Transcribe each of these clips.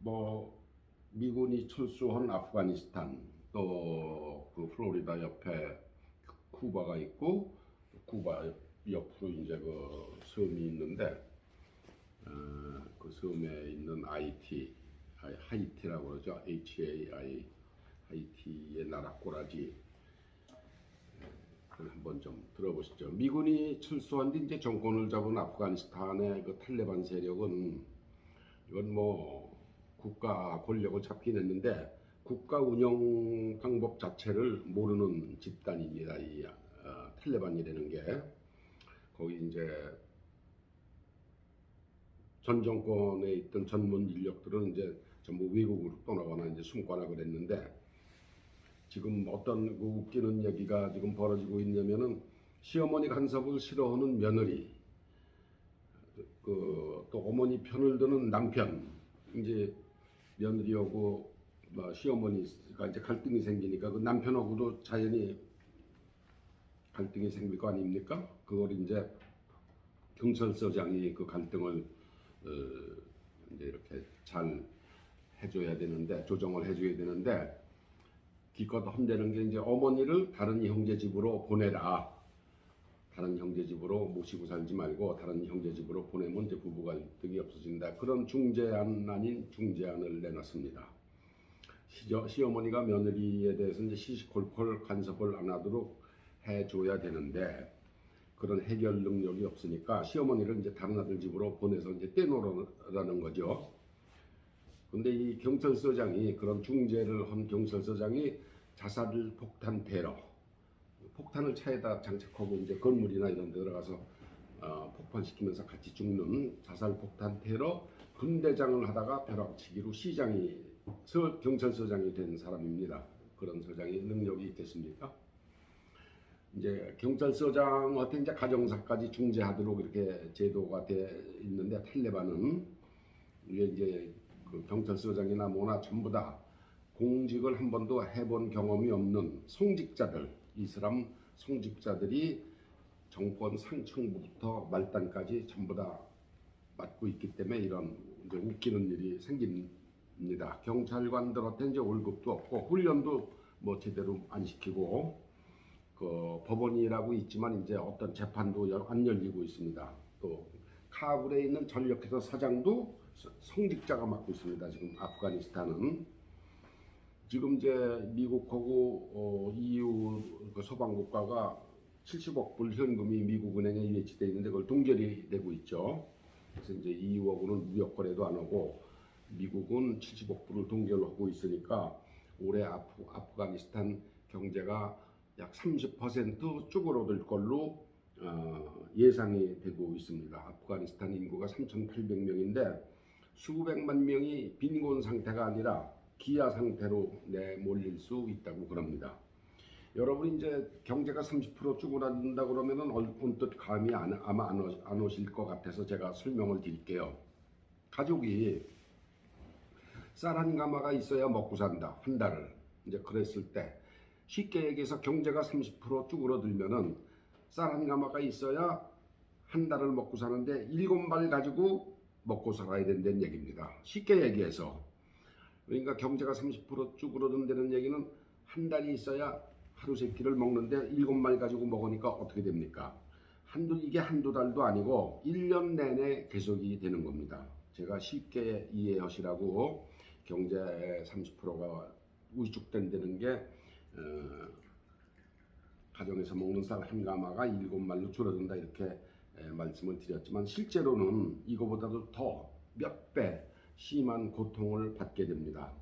뭐 미군이 철수한 아프가니스탄, 또 그 플로리다 옆에 쿠바가 있고, 쿠바 옆으로 이제 그 섬이 있는데, 그 섬에 있는 하이티라고 그러죠. HAI, 하이티의 나라 꼬라지. 그걸 한번 좀 들어보시죠. 미군이 철수한 뒤 이제 정권을 잡은 아프가니스탄의 그 탈레반 세력은, 이건 뭐 국가 권력을 잡긴 했는데 국가 운영 방법 자체를 모르는 집단입니다. 이 탈레반이라는 게. 거기 이제 전 정권에 있던 전문 인력들은 이제 전부 외국으로 떠나거나 이제 숨거나 그랬는데, 지금 어떤 그 웃기는 얘기가 지금 벌어지고 있냐면은, 시어머니 간섭을 싫어하는 며느리, 그 또 어머니 편을 드는 남편, 이제 며느리하고 뭐 시어머니가 이제 갈등이 생기니까 그 남편하고도 자연히 갈등이 생길 거 아닙니까? 그걸 이제 경찰서장이 그 갈등을 이제 이렇게 잘 해줘야 되는데, 조정을 해줘야 되는데, 기껏 혼내는 게 이제 어머니를 다른 형제 집으로 보내라. 다른 형제 집으로 모시고 살지 말고 다른 형제 집으로 보내면 이제 부부 갈등이 없어진다. 그런 중재안 아닌 중재안을 내놨습니다. 시어머니가 며느리에 대해서 이제 시시콜콜 간섭을 안 하도록 해줘야 되는데, 그런 해결 능력이 없으니까 시어머니를 이제 다른 아들 집으로 보내서 이제 떼놓으라는 거죠. 근데 이 경찰서장이, 그런 중재를 한 경찰서장이 자살 폭탄 테러, 폭탄을 차에다 장착하고 이제 건물이나 이런 데 들어가서 폭발시키면서 같이 죽는 자살 폭탄 테러 분대장을 하다가 벼락치기로 경찰서장이 된 사람입니다. 그런 서장이 능력이 있겠습니까? 이제 경찰서장한테 이제 가정사까지 중재하도록 이렇게 제도가 돼 있는데, 탈레반은 이게 이제 그 경찰서장이나 뭐나 전부 다 공직을 한 번도 해본 경험이 없는 성직자들, 이슬람 성직자들이 정권 상층부터 말단까지 전부 다 맡고 있기 때문에 이런 이제 웃기는 일이 생깁니다. 경찰관들한테 이제 월급도 없고 훈련도 뭐 제대로 안 시키고, 그 법원이라고 있지만 이제 어떤 재판도 안 열리고 있습니다. 또 카불에 있는 전력회사 사장도 성직자가 맡고 있습니다. 지금 아프가니스탄은. 지금 이제 미국하고 EU 그 서방 국가가 70억 불 현금이 미국 은행에 예치되어 있는데 그걸 동결이 되고 있죠. 그래서 이제 EU하고는 무역 거래도 안 하고 미국은 70억 불을 동결하고 있으니까 올해 아프가니스탄 경제가 약 30% 쭈그러들 걸로 예상이 되고 있습니다. 아프가니스탄 인구가 3,800명인데 수백만 명이 빈곤 상태가 아니라 기아 상태로 내몰릴 수 있다고 그럽니다. 여러분 이제 경제가 30% 쭈그러든다 그러면은 언뜻 감이 아마 안 오실 것 같아서 제가 설명을 드릴게요. 가족이 쌀 한 가마가 있어야 먹고 산다. 한 달을. 이제 그랬을 때 쉽게 얘기해서 경제가 30% 쭈그러들면은 쌀 한 가마가 있어야 한 달을 먹고 사는데 7발 가지고 먹고 살아야 된다는 얘기입니다. 쉽게 얘기해서. 그러니까 경제가 30% 쭈그러든다는 얘기는 한 달이 있어야 하루 세 끼를 먹는데 7말 가지고 먹으니까 어떻게 됩니까? 이게 한두 달도 아니고 1년 내내 계속이 되는 겁니다. 제가 쉽게 이해하시라고 경제 30%가 위축된다는 게 가정에서 먹는 쌀 한 가마가 7말로 줄어든다 이렇게 말씀을 드렸지만, 실제로는 이거보다도 더 몇 배 심한 고통을 받게 됩니다.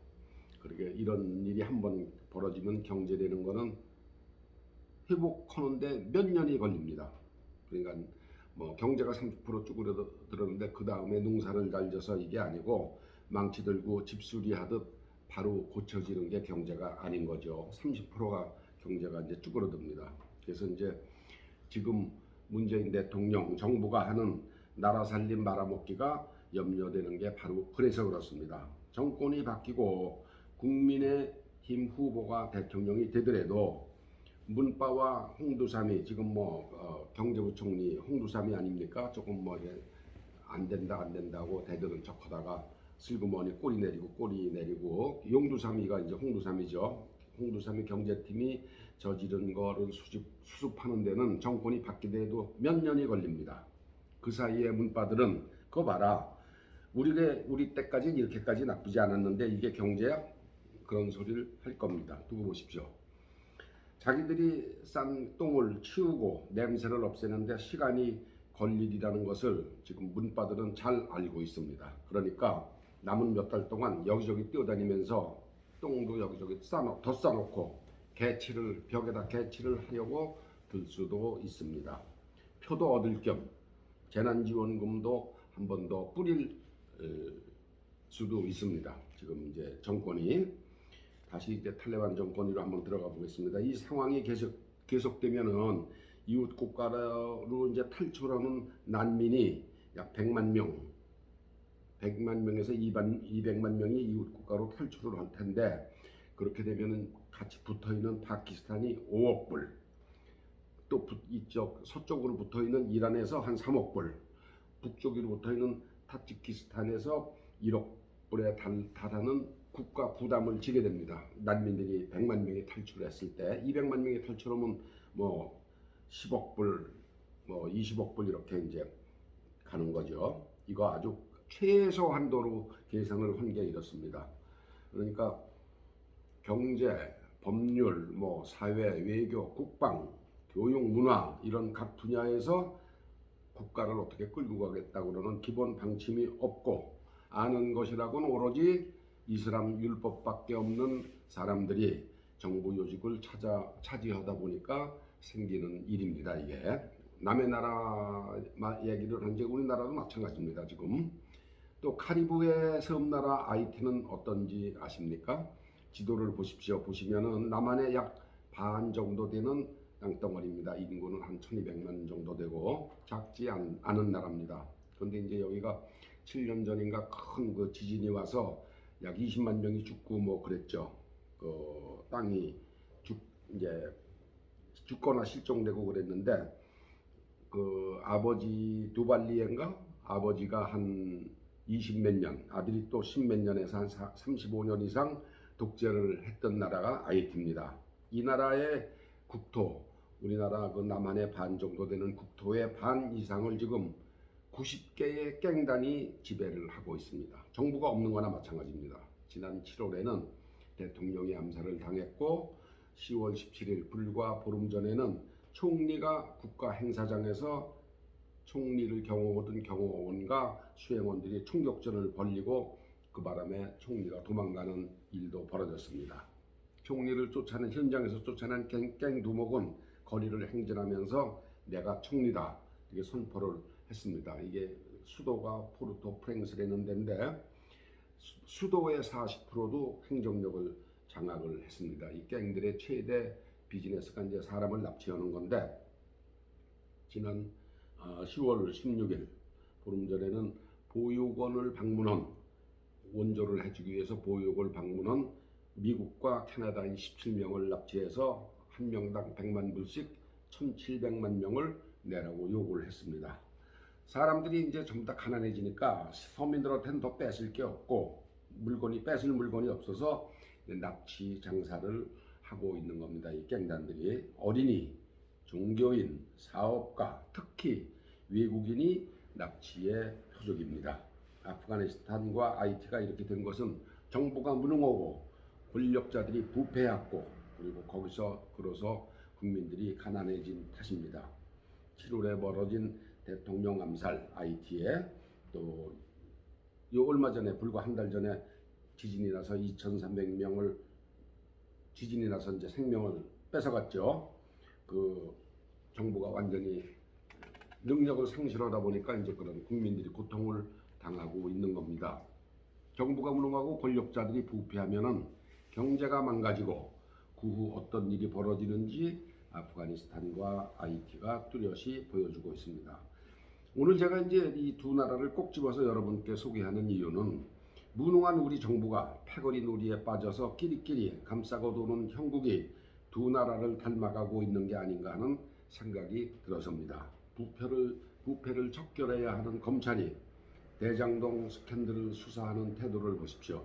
그러게 이런 일이 한번 벌어지면 경제라는 거는 회복하는데 몇 년이 걸립니다. 그러니까 뭐 경제가 30% 쭈그러들었는데 그 다음에 농사를 잘 져서 이게 아니고 망치 들고 집수리 하듯 바로 고쳐지는 게 경제가 아닌 거죠. 30%가 경제가 이제 쭈그러듭니다. 그래서 이제 지금 문재인 대통령 정부가 하는 나라 살림 말아먹기가 염려되는 게 바로 그래서 그렇습니다. 정권이 바뀌고 국민의힘 후보가 대통령이 되더라도 문바와 홍두삼이 지금 경제부총리 홍두삼이 아닙니까? 조금 안 된다고 대드는 척하다가 슬그머니 꼬리 내리고 용두삼이가 이제 홍두삼이죠. 홍두삼이 경제팀이 저지른 거를 수습하는 데는 정권이 바뀌더라도 몇 년이 걸립니다. 그 사이에 문바들은 그거 봐라. 우리 때까지는 이렇게까지 나쁘지 않았는데 이게 경제야? 그런 소리를 할 겁니다. 두고 보십시오. 자기들이 싼 똥을 치우고 냄새를 없애는데 시간이 걸리리라는 것을 지금 문바들은 잘 알고 있습니다. 그러니까 남은 몇 달 동안 여기저기 뛰어다니면서 똥도 여기저기 더 싸놓고 벽에다 개치를 하려고 들 수도 있습니다. 표도 얻을 겸 재난지원금도 한 번 더 뿌릴 수도 있습니다. 지금 이제 정권이 다시 이제 탈레반 정권으로 한번 들어가 보겠습니다. 이 상황이 계속되면은 이웃 국가로 이제 탈출하는 난민이 약 100만 명에서 200만 명이 이웃 국가로 탈출을 할 텐데, 그렇게 되면은 같이 붙어 있는 파키스탄이 5억 불, 또 이쪽 서쪽으로 붙어 있는 이란에서 한 3억 불, 북쪽으로 붙어 있는 타지키스탄에서 1억 불에 달하는 국가 부담을 지게 됩니다. 난민들이 100만 명이 탈출했을 때 200만 명이 탈출하면 뭐 10억 불, 뭐 20억 불 이렇게 이제 가는 거죠. 이거 아주 최소 한도로 계산을 한 게 이렇습니다. 그러니까 경제, 법률, 뭐 사회, 외교, 국방, 교육, 문화 이런 각 분야에서 국가를 어떻게 끌고 가겠다고 그러는 기본 방침이 없고, 아는 것이라고는 오로지 이슬람 율법밖에 없는 사람들이 정부 요직을 차지하다 보니까 생기는 일입니다. 이게 남의 나라 얘기를 한 게 우리나라도 마찬가지입니다. 지금 또 카리브해 섬나라 아이티는 어떤지 아십니까? 지도를 보십시오. 보시면은 남한의 약 반 정도 되는 땅덩어리입니다. 인구는 한 1200만 정도 되고 작지 않은 나라입니다. 그런데 이제 여기가 7년 전인가 큰 그 지진이 와서 약 20만 명이 죽고 뭐 그랬죠. 그 땅이 이제 죽거나 실종되고 그랬는데, 그 아버지 두발리엔가 아버지가 한 20몇 년, 아들이 또 10몇 년에서 한 35년 이상 독재를 했던 나라가 아이티입니다. 이 나라의 국토, 우리나라 그 남한의 반 정도 되는 국토의 반 이상을 지금 90개의 갱단이 지배를 하고 있습니다. 정부가 없는 거나 마찬가지입니다. 지난 7월에는 대통령이 암살을 당했고 10월 17일 불과 보름 전에는 총리가 국가 행사장에서 총리를 경호하던 경호원과 수행원들이 총격전을 벌이고 그 바람에 총리가 도망가는 일도 벌어졌습니다. 총리를 현장에서 쫓아낸 갱 두목은 거리를 행진하면서 내가 총리다 이렇게 선포를 했습니다. 이게 수도가 포르토프랭스라는 데인데 수도의 40%도 행정력을 장악을 했습니다. 이 갱들의 최대 비즈니스가 이제 사람을 납치하는 건데, 지난 10월 16일 보름 전에는 보육원을 방문한, 원조를 해주기 위해서 보육원을 방문한 미국과 캐나다인 17명을 납치해서 한 명당 100만 불씩 1700만 명을 내라고 요구를 했습니다. 사람들이 이제 전부 다 가난해지니까 서민들한테는 더 뺏을 게 없고 뺏을 물건이 없어서 납치 장사를 하고 있는 겁니다. 이 갱단들이 어린이, 종교인, 사업가, 특히 외국인이 납치의 표적입니다. 아프가니스탄과 아이티가 이렇게 된 것은 정부가 무능하고 권력자들이 부패했고, 그리고 거기서 국민들이 가난해진 탓입니다. 7월에 벌어진 대통령 암살 아이티에 또 얼마 전에 불과 한 달 전에 지진이 나서 2,300명을 지진이 나서 이제 생명을 뺏어갔죠. 그 정부가 완전히 능력을 상실하다 보니까 이제 그런 국민들이 고통을 당하고 있는 겁니다. 정부가 무능하고 권력자들이 부패하면은 경제가 망가지고 그 후 어떤 일이 벌어지는지 아프가니스탄과 아이티가 뚜렷이 보여주고 있습니다. 오늘 제가 이제 이 두 나라를 꼭 집어서 여러분께 소개하는 이유는 무능한 우리 정부가 패거리 놀이에 빠져서 끼리끼리 감싸고 도는 형국이 두 나라를 닮아가고 있는 게 아닌가 하는 생각이 들어섭니다. 부패를 척결해야 하는 검찰이 대장동 스캔들을 수사하는 태도를 보십시오.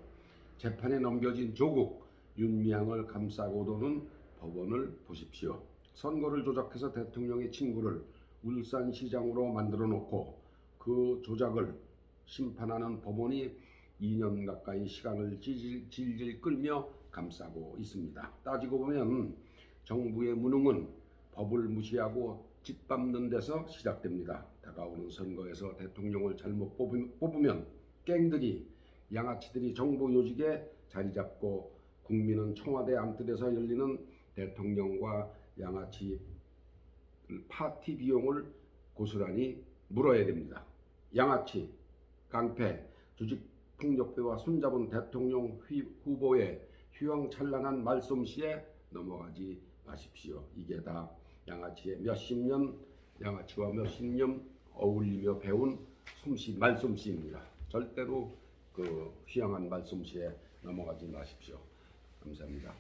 재판에 넘겨진 조국 윤미향을 감싸고 도는 법원을 보십시오. 선거를 조작해서 대통령의 친구를 울산시장으로 만들어 놓고 그 조작을 심판하는 법원이 2년 가까이 시간을 질질 끌며 감싸고 있습니다. 따지고 보면 정부의 무능은 법을 무시하고 짓밟는 데서 시작됩니다. 다가오는 선거에서 대통령을 잘못 뽑으면 갱들이 양아치들이 정부 요직에 자리 잡고 국민은 청와대 안뜰에서 열리는 대통령과 양아치 파티 비용을 고스란히 물어야 됩니다. 양아치, 깡패, 조직폭력배와 손잡은 대통령 후보의 휘황찬란한 말솜씨에 넘어가지 마십시오. 이게 다 양아치의 양아치와 몇십 년 어울리며 배운 말솜씨입니다. 절대로 그 휘황한 말솜씨에 넘어가지 마십시오. 감사합니다.